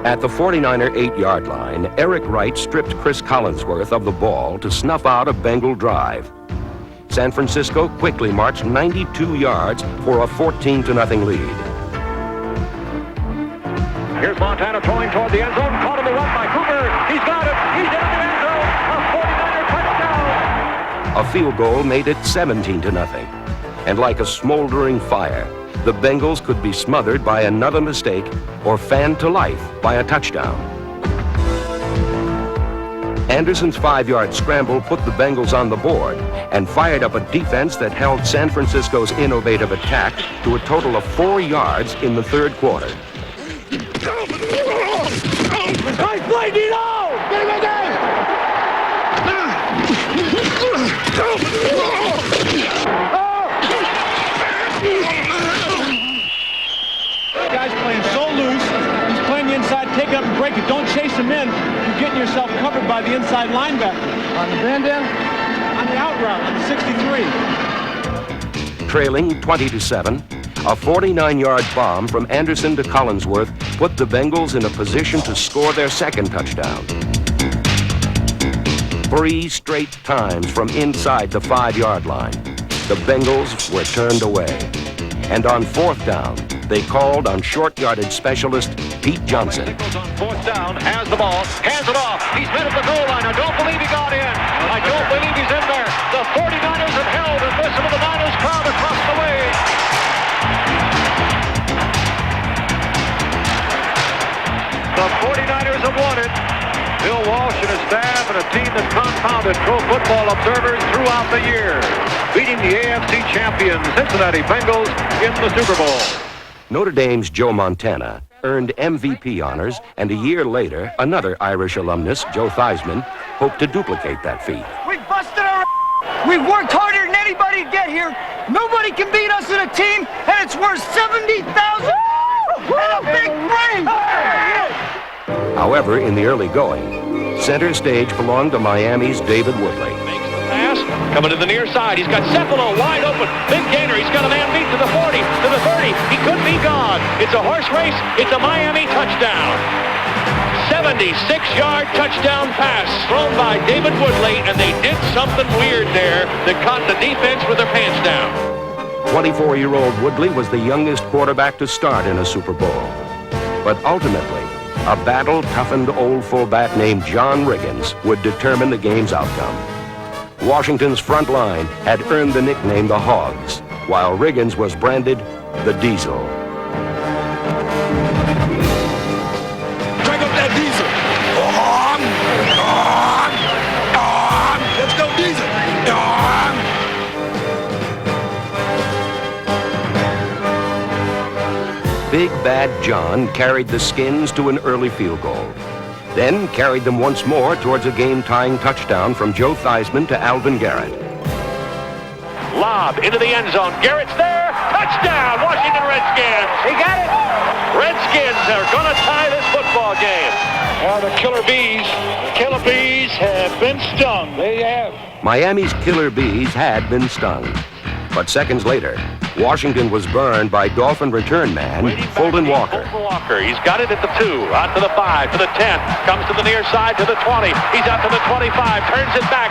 At the 49er 8-yard line, Eric Wright stripped Chris Collinsworth of the ball to snuff out a Bengal drive. San Francisco quickly marched 92 yards for a 14-0 lead. Here's Montana throwing toward the end zone, caught on the run by Cooper. He's got it. He's in the end zone. A 49er touchdown. A field goal made it 17-0. And like a smoldering fire, the Bengals could be smothered by another mistake or fanned to life by a touchdown. Anderson's 5-yard scramble put the Bengals on the board and fired up a defense that held San Francisco's innovative attack to a total of 4 yards in the third quarter. Nice play, Dino! Get him again! Guy's playing so loose. He's playing the inside. Take it up and break it. Don't chase him in. You're getting yourself covered by the inside linebacker. On the bend in? On the out route, on the 63. Trailing 20-7, a 49-yard bomb from Anderson to Collinsworth put the Bengals in a position to score their second touchdown. 3 straight times from inside the 5-yard line, the Bengals were turned away. And on 4th down, they called on short-yardage specialist Pete Johnson. Nichols on 4th down, has the ball, hands it off. He's been at the goal line. I don't believe he got in. I don't believe he's in there. The 49ers have held, and listen to the Niners crowd across the way. The 49ers have won it. Bill Walsh and his staff and a team that confounded pro football observers throughout the year, beating the AFC champions Cincinnati Bengals in the Super Bowl. Notre Dame's Joe Montana earned MVP honors, and a year later, another Irish alumnus, Joe Theismann, hoped to duplicate that feat. We busted our ass. We've worked harder than anybody to get here. Nobody can beat us in a team, and it's worth $70,000 and a big ring. However, in the early going, center stage belonged to Miami's David Woodley. Pass, coming to the near side. He's got Cephalo wide open. Big gainer. He's got a man beat to the 40, to the 30. He could be gone. It's a horse race. It's a Miami touchdown. 76-yard touchdown pass thrown by David Woodley, and they did something weird there that caught the defense with their pants down. 24-year-old Woodley was the youngest quarterback to start in a Super Bowl. But ultimately, a battle-toughened old fullback named John Riggins would determine the game's outcome. Washington's front line had earned the nickname the Hogs, while Riggins was branded the Diesel. Drag up that Diesel. Let's go Diesel. Big Bad John carried the Skins to an early field goal, then carried them once more towards a game-tying touchdown from Joe Theismann to Alvin Garrett. Lob into the end zone. Garrett's there. Touchdown, Washington Redskins. He got it. Redskins are going to tie this football game. Well, the Killer Bees have been stung. They have. Miami's Killer Bees had been stung. But seconds later, Washington was burned by Dolphin return man Fulton Walker. He's got it at the 2, out to the 5, to the 10, comes to the near side to the 20. He's out to the 25, turns it back.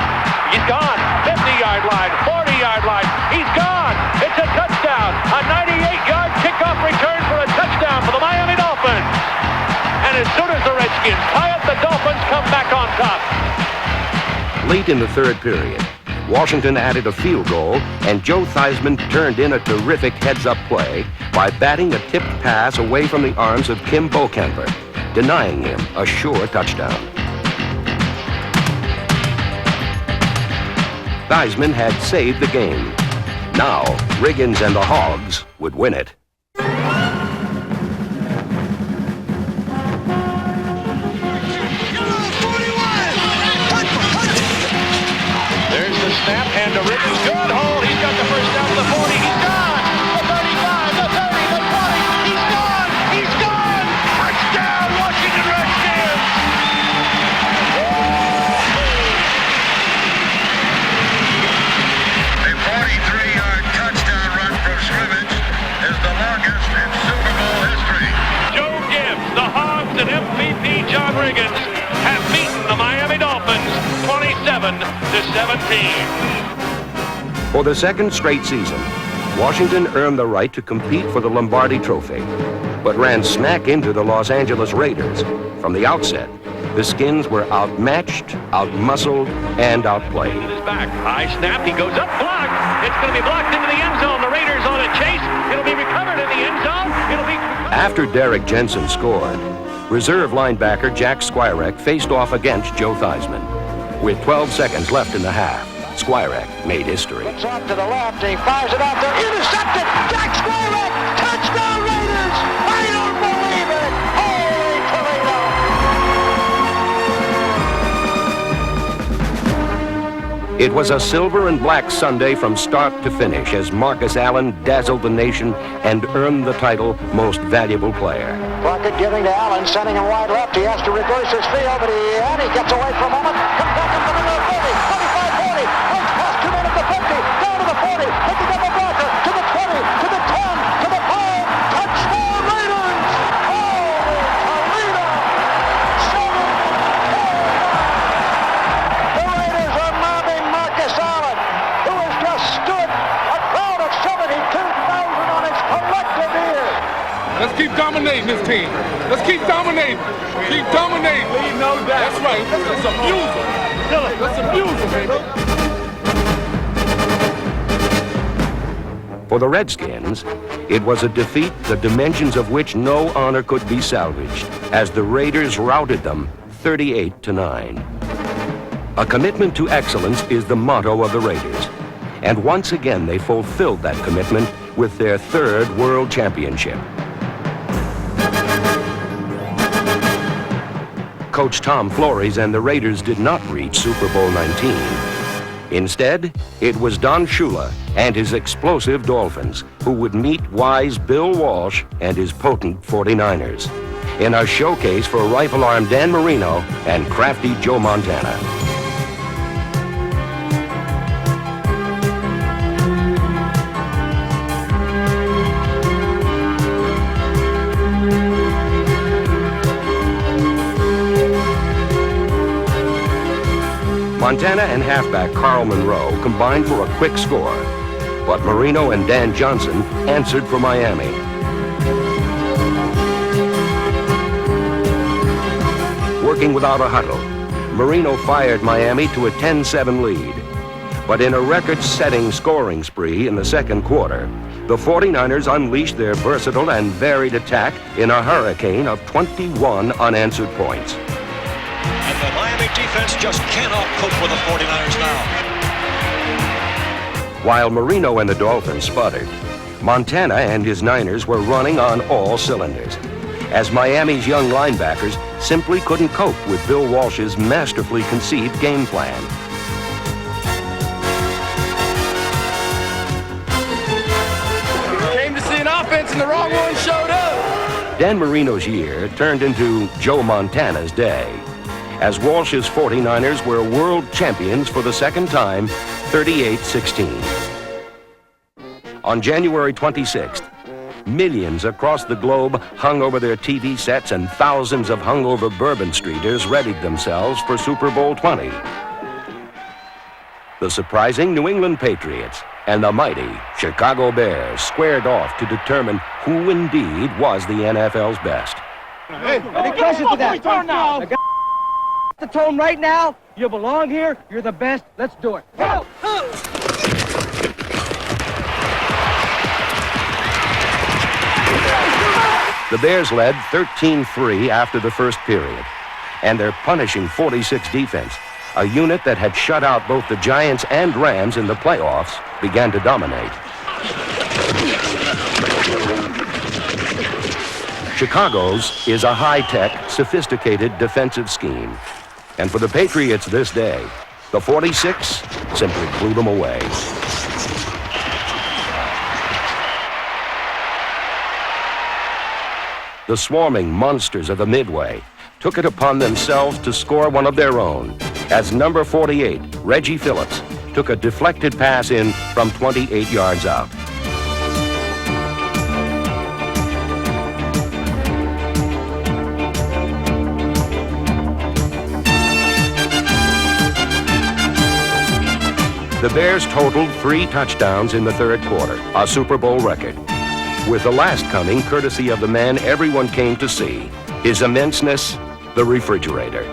He's gone. 50-yard line, 40-yard line. He's gone. It's a touchdown. A 98-yard kickoff return for a touchdown for the Miami Dolphins. And as soon as the Redskins tie up, the Dolphins come back on top. Late in the third period, Washington added a field goal, and Joe Theismann turned in a terrific heads-up play by batting a tipped pass away from the arms of Kim Bokamper, denying him a sure touchdown. Theismann had saved the game. Now, Riggins and the Hogs would win it. Snap and to Riggins. Good hold. He's got the first down to the 40. He's gone. The 35, the 30, the 20. He's gone. He's gone. Touchdown, Washington Redskins. A 43-yard touchdown run from scrimmage is the longest in Super Bowl history. Joe Gibbs, the Hogs, and MVP John Riggins have beaten the Miami Dolphins 27-17. For the second straight season, Washington earned the right to compete for the Lombardi Trophy, but ran smack into the Los Angeles Raiders. From the outset, the Skins were outmatched, outmuscled, and outplayed. His back, high snap, he goes up, blocked. It's going to be blocked into the end zone. The Raiders on a chase. It'll be recovered in the end zone. It'll be... After Derek Jensen scored, reserve linebacker Jack Squirek faced off against Joe Theismann. With 12 seconds left in the half, Squirek made history. It's off to the left, he fires it out there, intercepted, Jack Squirek, touchdown Raiders! I don't believe it! Oh It was a silver and black Sunday from start to finish as Marcus Allen dazzled the nation and earned the title Most Valuable Player. Crockett giving to Allen, sending him wide left. He has to reverse his field, but he gets away for a moment. Comes back up to the middle of 30, 25, 40. Runs past 2 men at the 50, down to the 40, picking up a blocker, to the 20, to the 10, to the 5. Touchdown Raiders! Holy Toledo! 7-4. The Raiders are mobbing Marcus Allen, who has just stood a crowd of 72,000 on his collective ear. Let's keep dominating this team. Let's keep dominating. Keep dominating. Leave no doubt. That's right. Let's abuse them. Let's abuse them, baby. For the Redskins, it was a defeat the dimensions of which no honor could be salvaged, as the Raiders routed them 38-9. A commitment to excellence is the motto of the Raiders, and once again they fulfilled that commitment with their 3rd World Championship. Coach Tom Flores and the Raiders did not reach Super Bowl XIX. Instead, it was Don Shula and his explosive Dolphins who would meet wise Bill Walsh and his potent 49ers in a showcase for rifle arm Dan Marino and crafty Joe Montana. Montana and halfback Carl Monroe combined for a quick score, but Marino and Dan Johnson answered for Miami. Working without a huddle, Marino fired Miami to a 10-7 lead. But in a record-setting scoring spree in the second quarter, the 49ers unleashed their versatile and varied attack in a hurricane of 21 unanswered points. And the Miami defense just cannot cope with the 49ers now. While Marino and the Dolphins sputtered, Montana and his Niners were running on all cylinders, as Miami's young linebackers simply couldn't cope with Bill Walsh's masterfully conceived game plan. Came to see an offense and the wrong one showed up. Dan Marino's year turned into Joe Montana's day, as Walsh's 49ers were world champions for the second time, 38-16. On January 26th, millions across the globe hung over their TV sets and thousands of hungover Bourbon Streeters readied themselves for Super Bowl XX. The surprising New England Patriots and the mighty Chicago Bears squared off to determine who indeed was the NFL's best. Hey, any pressure to that. I got the tone right now. You belong here. You're the best. Let's do it. Go! The Bears led 13-3 after the first period, and their punishing 46 defense, a unit that had shut out both the Giants and Rams in the playoffs, began to dominate. Chicago's is a high-tech, sophisticated defensive scheme. And for the Patriots this day, the 46 simply blew them away. The swarming monsters of the Midway took it upon themselves to score one of their own, as number 48, Reggie Phillips, took a deflected pass in from 28 yards out. The Bears totaled 3 touchdowns in the third quarter, a Super Bowl record, with the last coming courtesy of the man everyone came to see, his immenseness, the refrigerator.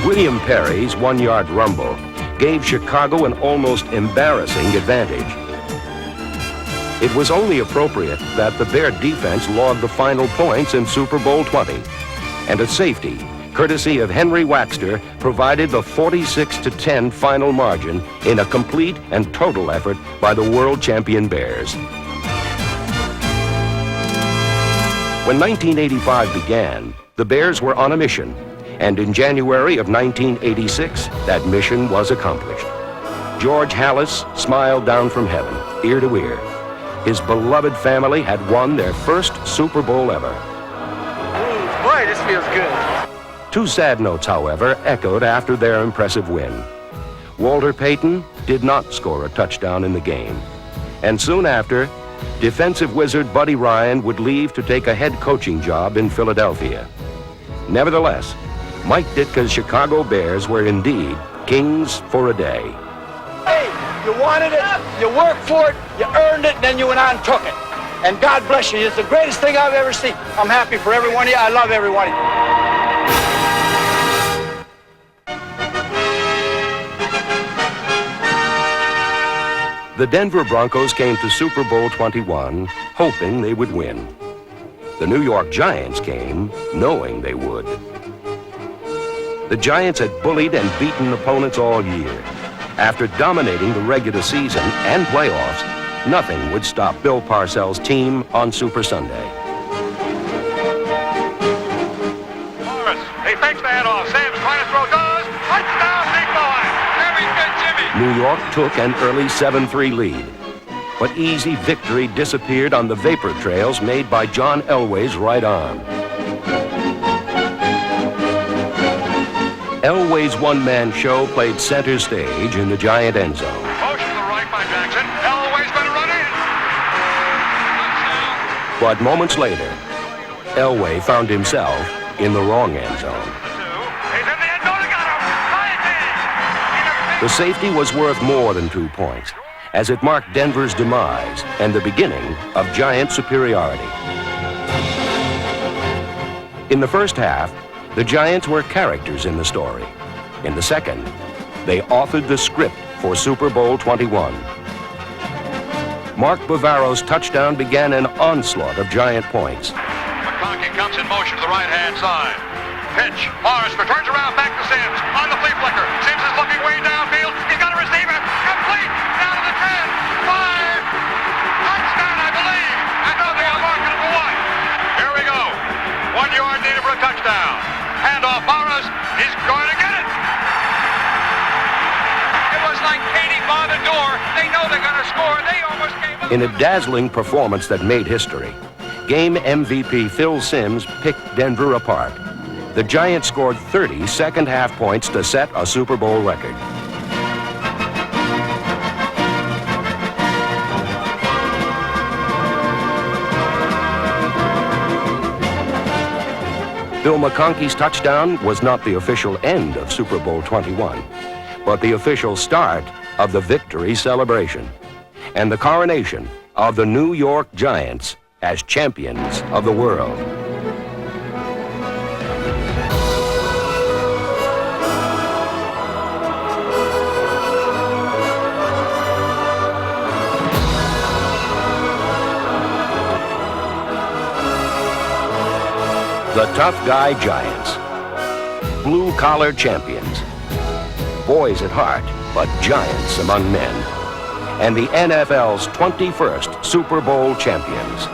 William Perry's one-yard rumble gave Chicago an almost embarrassing advantage. It was only appropriate that the Bear defense logged the final points in Super Bowl XX, and a safety, courtesy of Henry Waxter, provided the 46-10 final margin in a complete and total effort by the world champion Bears. When 1985 began, the Bears were on a mission And in January of 1986, that mission was accomplished. George Halas smiled down from heaven, ear to ear. His beloved family had won their first Super Bowl ever. Boy, this feels good. Two sad notes, however, echoed after their impressive win. Walter Payton did not score a touchdown in the game. And soon after, defensive wizard Buddy Ryan would leave to take a head coaching job in Philadelphia. Nevertheless, Mike Ditka's Chicago Bears were indeed kings for a day. Hey, you wanted it, you worked for it, you earned it, and then you went out and took it. And God bless you. It's the greatest thing I've ever seen. I'm happy for every one of you. I love every one of you. The Denver Broncos came to Super Bowl XXI hoping they would win. The New York Giants came knowing they would. The Giants had bullied and beaten opponents all year. After dominating the regular season and playoffs, nothing would stop Bill Parcells' team on Super Sunday. Morris, he fakes the handoff. Sam's trying to throw, goes. Touchdown, big boy. Very good, Jimmy. New York took an early 7-3 lead, but easy victory disappeared on the vapor trails made by John Elway's right arm. Elway's one-man show played center stage in the Giant end zone. Motion to the right by Jackson. Elway's going to run in. But moments later, Elway found himself in the wrong end zone. The safety was worth more than 2 points, as it marked Denver's demise and the beginning of Giant superiority. In the first half, the Giants were characters in the story. In the second, they authored the script for Super Bowl XXI. Mark Bavaro's touchdown began an onslaught of Giant points. McConkey comes in motion to the right-hand side. Pitch. Morris returns around back to Sims on the flea flicker. Sims is looking way downfield. He's got a receiver. Complete. Down to the 10. 5. Touchdown, I believe. And nothing on mark number 1. Here we go. 1 yard needed for a touchdown. Handoff. Morris. He's going to get it. It was like Katie by the door. They know they're going to score. They almost gave up. In a dazzling performance that made history, game MVP Phil Simms picked Denver apart. The Giants scored 30 second-half points to set a Super Bowl record. Bill McConkey's touchdown was not the official end of Super Bowl XXI, but the official start of the victory celebration and the coronation of the New York Giants as champions of the world. The Tough Guy Giants, blue-collar champions, boys at heart, but giants among men, and the NFL's 21st Super Bowl champions.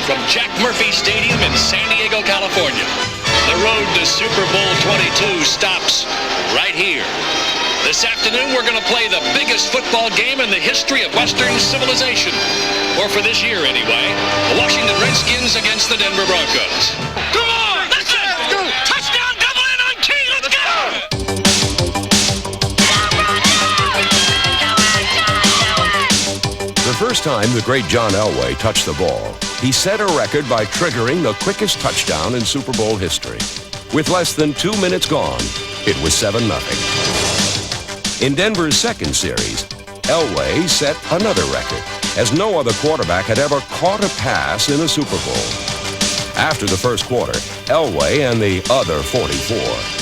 From Jack Murphy Stadium in San Diego, California. The road to Super Bowl XXII stops right here. This afternoon, we're going to play the biggest football game in the history of Western civilization. Or for this year, anyway. The Washington Redskins against the Denver Broncos. Come on! Let's go! Touchdown, double in on Key! Let's go! The first time the great John Elway touched the ball, he set a record by triggering the quickest touchdown in Super Bowl history. With less than 2 minutes gone, it was 7-0. In Denver's second series, Elway set another record, as no other quarterback had ever caught a pass in a Super Bowl. After the first quarter, Elway and the other 44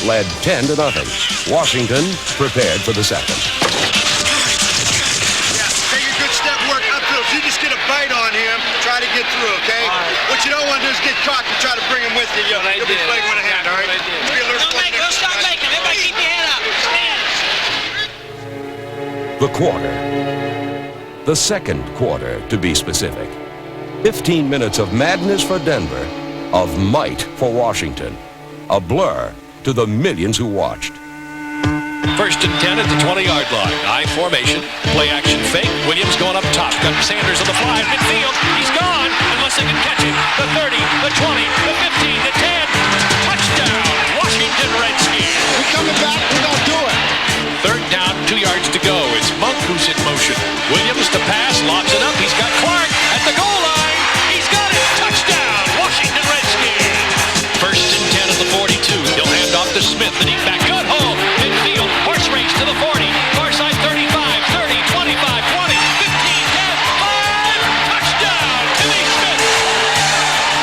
led 10-0. Washington prepared for the second. You just get a bite on him. What you don't want to do is get caught and try to bring him with you. You'll be playing with a hand, all right? Don't stop making them. Everybody keep your head up. Stand. The quarter. The second quarter, to be specific. 15 minutes of madness for Denver, of might for Washington. A blur to the millions who watched. 1st and 10 at the 20-yard line. I formation. Play action fake. Williams going up top. Got Sanders on the fly. Midfield. He's gone unless they can catch him. The 30, the 20, the 15, the 10. Touchdown, Washington Redskins. We're coming back. We're going to do it. 3rd down, 2 yards to go. It's Monk who's in motion. Williams to pass. Lobs it up. He's got Clark at the goal line. He's got it. Touchdown, Washington Redskins. 1st and 10 at the 42. He'll hand off to Smith and he's back. Good hole. Midfield. Horse race to the 40. Far side 35, 30, 25, 20, 15, 10, 5. Touchdown, Timmy Smith.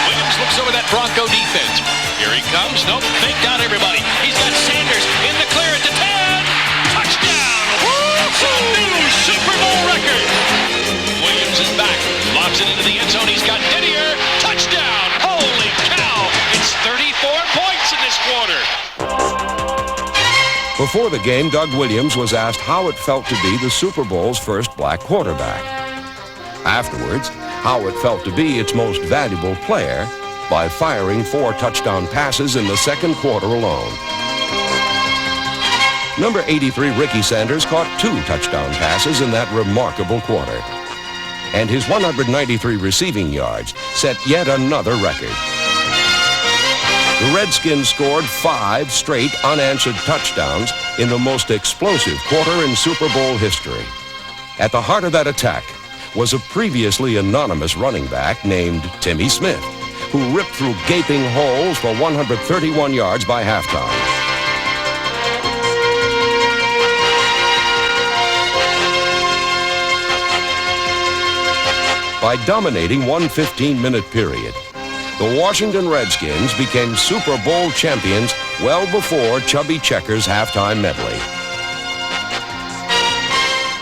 Williams looks over that Bronco defense. Here he comes. Nope, faked out everybody. He's got Sanders in the clear at the 10. Touchdown. It's a new Super Bowl record. Williams is back. Lobs it into the end zone. He's got Didier. Touchdown. Holy cow. It's 34 points in this quarter. Before the game, Doug Williams was asked how it felt to be the Super Bowl's first black quarterback. Afterwards, how it felt to be its most valuable player by firing 4 touchdown passes in the second quarter alone. Number 83, Ricky Sanders, caught 2 touchdown passes in that remarkable quarter. And his 193 receiving yards set yet another record. The Redskins scored 5 straight unanswered touchdowns in the most explosive quarter in Super Bowl history. At the heart of that attack was a previously anonymous running back named Timmy Smith, who ripped through gaping holes for 131 yards by halftime. By dominating one 15-minute period, the Washington Redskins became Super Bowl champions well before Chubby Checker's halftime medley.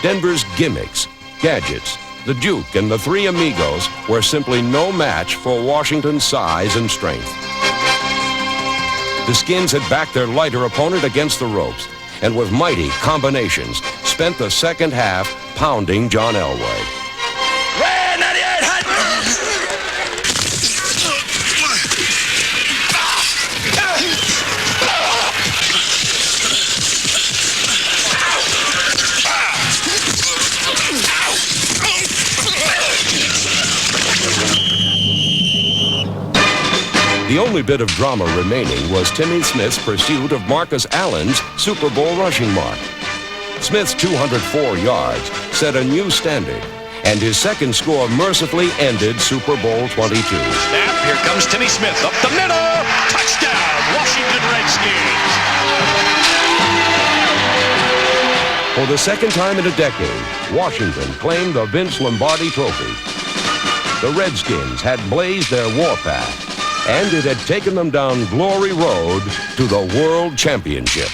Denver's gimmicks, gadgets, the Duke, and the 3 Amigos were simply no match for Washington's size and strength. The Skins had backed their lighter opponent against the ropes, and with mighty combinations, spent the second half pounding John Elway. The only bit of drama remaining was Timmy Smith's pursuit of Marcus Allen's Super Bowl rushing mark. Smith's 204 yards set a new standard, and his second score mercifully ended Super Bowl XXII. Snap, here comes Timmy Smith up the middle. Touchdown, Washington Redskins. For the second time in a decade, Washington claimed the Vince Lombardi Trophy. The Redskins had blazed their warpath, and it had taken them down Glory Road to the World Championship.